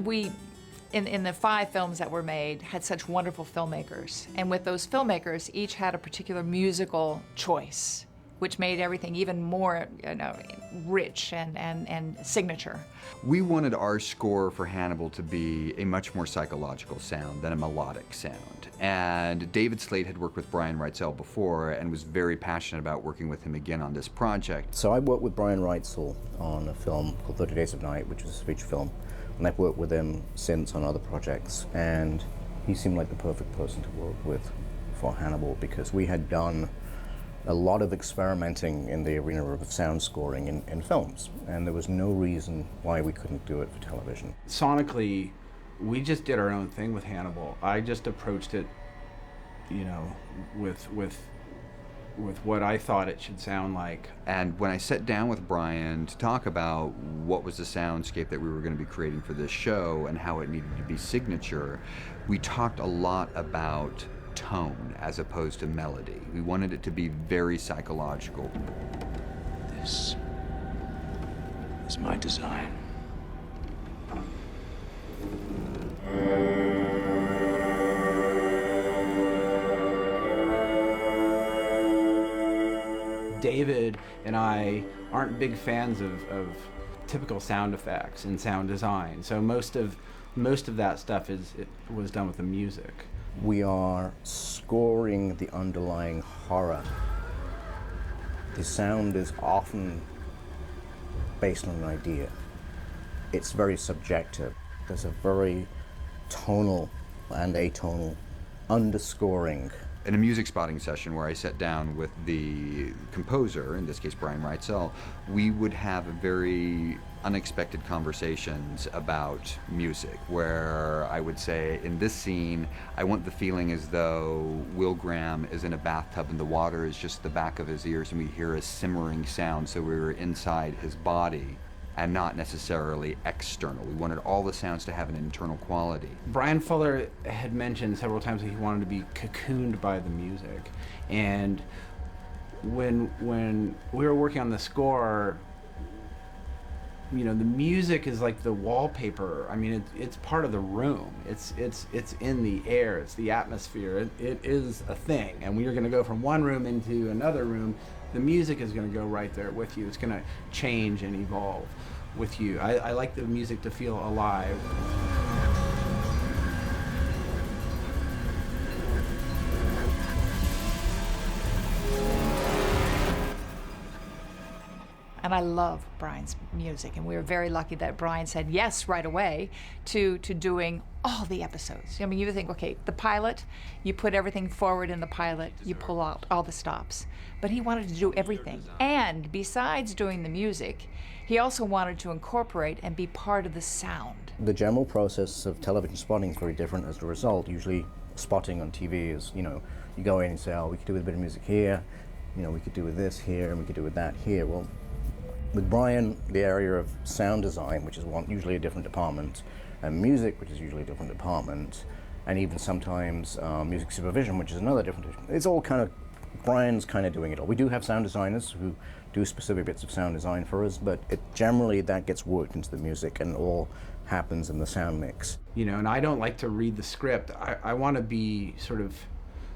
We, in the 5 films that were made, had such wonderful filmmakers. And with those filmmakers, each had a particular musical choice, which made everything even more rich and signature. We wanted our score for Hannibal to be a much more psychological sound than a melodic sound. And David Slade had worked with Brian Reitzell before and was very passionate about working with him again on this project. So I worked with Brian Reitzell on a film called 30 Days of Night, which was a feature film. And I've worked with him since on other projects. And he seemed like the perfect person to work with for Hannibal, because we had done a lot of experimenting in the arena of sound scoring in films, and there was no reason why we couldn't do it for television. Sonically, we just did our own thing with Hannibal. I just approached it, with what I thought it should sound like. And when I sat down with Brian to talk about what was the soundscape that we were going to be creating for this show and how it needed to be signature, we talked a lot about tone as opposed to melody. We wanted it to be very psychological. This is my design. David and I aren't big fans of typical sound effects and sound design, so most of that stuff was done with the music. We are scoring the underlying horror. The sound is often based on an idea. It's very subjective. There's a very tonal and atonal underscoring. In a music spotting session where I sat down with the composer, in this case Brian Reitzell, we would have very unexpected conversations about music, where I would say, in this scene, I want the feeling as though Will Graham is in a bathtub and the water is just the back of his ears and we hear a simmering sound, so we were inside his body and not necessarily external. We wanted all the sounds to have an internal quality. Brian Fuller had mentioned several times that he wanted to be cocooned by the music. And when we were working on the score, the music is like the wallpaper. I mean, it's part of the room. It's in the air. It's the atmosphere. It is a thing. And we are going to go from one room into another room. The music is going to go right there with you. It's going to change and evolve with you. I like the music to feel alive. And I love Brian's music, and we were very lucky that Brian said yes right away to doing all the episodes. I mean, you think, okay, the pilot, you put everything forward in the pilot, you pull out all the stops. But he wanted to do everything. And besides doing the music, he also wanted to incorporate and be part of the sound. The general process of television spotting is very different as a result. Usually spotting on TV is, you go in and say, oh, we could do with a bit of music here, we could do with this here, and we could do with that here. Well, with Brian, the area of sound design, which is usually a different department, and music, which is usually a different department, and even sometimes music supervision, which is another different. It's all Brian's kind of doing it all. We do have sound designers who do specific bits of sound design for us, but generally that gets worked into the music and all happens in the sound mix. And I don't like to read the script. I want to be sort of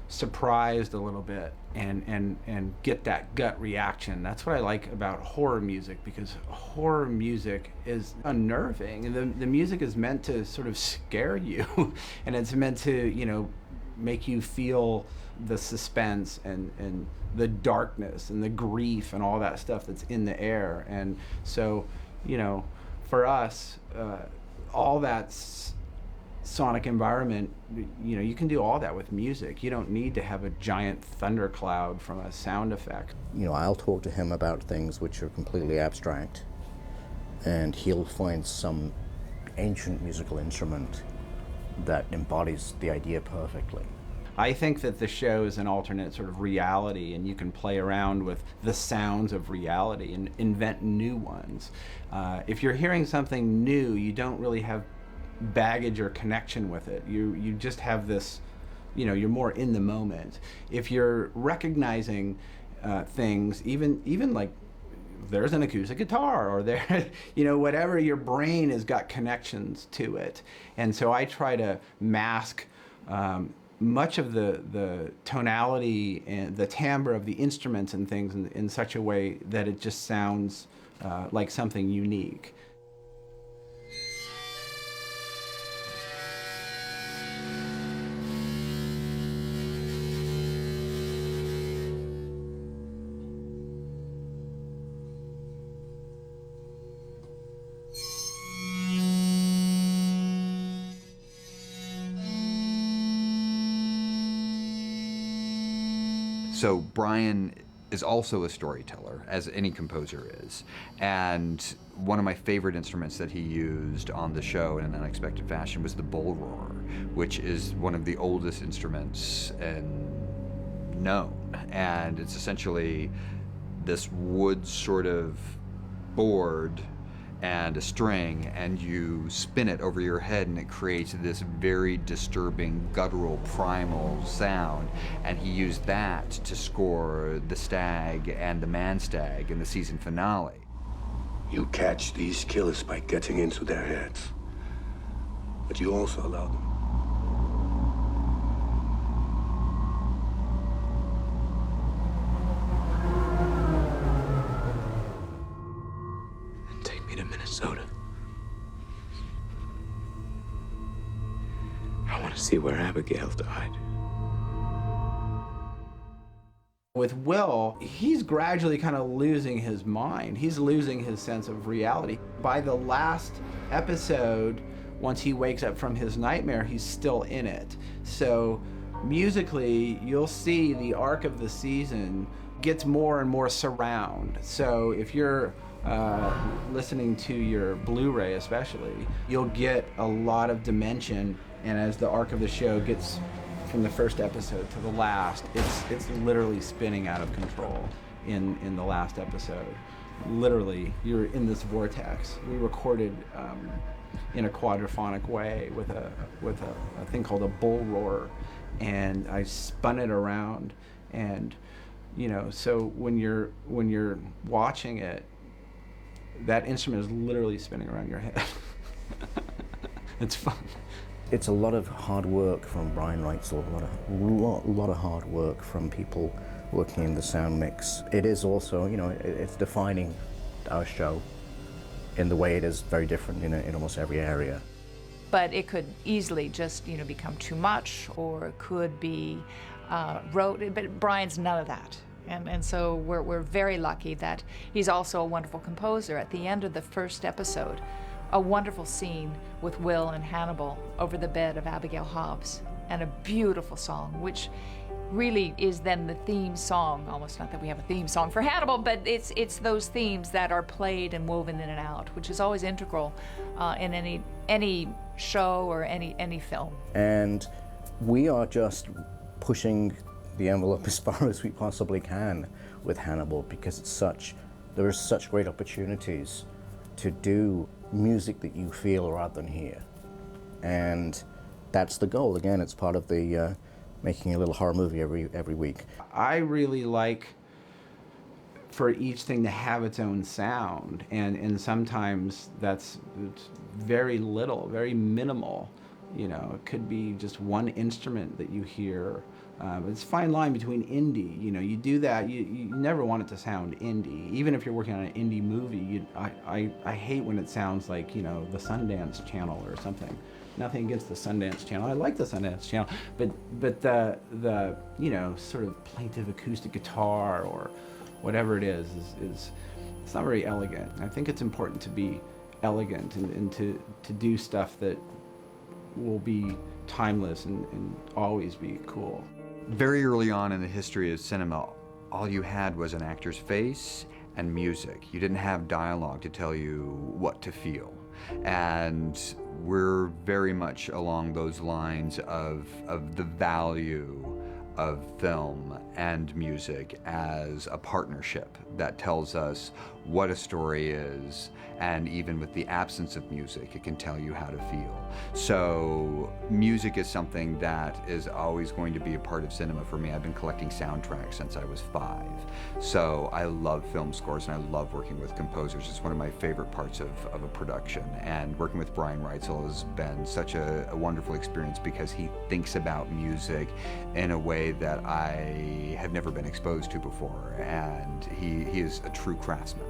surprised a little bit and get that gut reaction. That's what I like about horror music, because horror music is unnerving, and the music is meant to sort of scare you and it's meant to make you feel the suspense and the darkness and the grief and all that stuff that's in the air. And so for us, all that's sonic environment, you can do all that with music. You don't need to have a giant thundercloud from a sound effect. I'll talk to him about things which are completely abstract, and he'll find some ancient musical instrument that embodies the idea perfectly. I think that the show is an alternate sort of reality, and you can play around with the sounds of reality and invent new ones. If you're hearing something new, you don't really have baggage or connection with it. You just have this, you're more in the moment. If you're recognizing things, even like there's an acoustic guitar, or there, you know, whatever, your brain has got connections to it. And so I try to mask much of the tonality and the timbre of the instruments and things in such a way that it just sounds like something unique. So Brian is also a storyteller, as any composer is. And one of my favorite instruments that he used on the show in an unexpected fashion was the bull roarer, which is one of the oldest instruments known. And it's essentially this wood sort of board and a string, and you spin it over your head, and it creates this very disturbing, guttural, primal sound. And he used that to score the stag and the man stag in the season finale. You catch these killers by getting into their heads, but you also allow them. Take me to Minnesota. I want to see where Abigail died. With Will, he's gradually kind of losing his mind. He's losing his sense of reality. By the last episode, once he wakes up from his nightmare, he's still in it. So musically, you'll see the arc of the season gets more and more surround. So if you're listening to your Blu-ray especially, you'll get a lot of dimension, and as the arc of the show gets from the first episode to the last, it's literally spinning out of control in the last episode. Literally, you're in this vortex. We recorded in a quadraphonic way with a thing called a bull roar, and I spun it around, and you know, so when you're watching it, that instrument is literally spinning around your head. It's fun. It's a lot of hard work from Brian Reitzel, a lot of hard work from people working in the sound mix. It is also, you know, it's defining our show in the way it is very different in almost every area. But it could easily just, you know, become too much, or it could be rote. But Brian's none of that. And so we're very lucky that he's also a wonderful composer. At the end of the first episode, a wonderful scene with Will and Hannibal over the bed of Abigail Hobbs, and a beautiful song, which really is then the theme song, almost, not that we have a theme song for Hannibal, but it's those themes that are played and woven in and out, which is always integral in any show or any film. And we are just pushing the envelope as far as we possibly can with Hannibal, because there are such great opportunities to do music that you feel rather than hear. And that's the goal. Again, it's part of the making a little horror movie every week. I really like for each thing to have its own sound, and sometimes it's very little, very minimal. You know, it could be just one instrument that you hear. It's a fine line between indie. You know, you do that, you never want it to sound indie. Even if you're working on an indie movie, I hate when it sounds like, you know, the Sundance Channel or something. Nothing against the Sundance Channel. I like the Sundance Channel, but the you know, sort of plaintive acoustic guitar or whatever it is it's not very elegant. I think it's important to be elegant and to do stuff that will be timeless and always be cool. Very early on in the history of cinema, all you had was an actor's face and music. You didn't have dialogue to tell you what to feel. And we're very much along those lines of the value of film and music as a partnership that tells us what a story is, and even with the absence of music, it can tell you how to feel. So music is something that is always going to be a part of cinema for me. I've been collecting soundtracks since I was 5. So I love film scores and I love working with composers. It's one of my favorite parts of a production. And working with Brian Reitzel has been such a wonderful experience because he thinks about music in a way that I have never been exposed to before. And he is a true craftsman.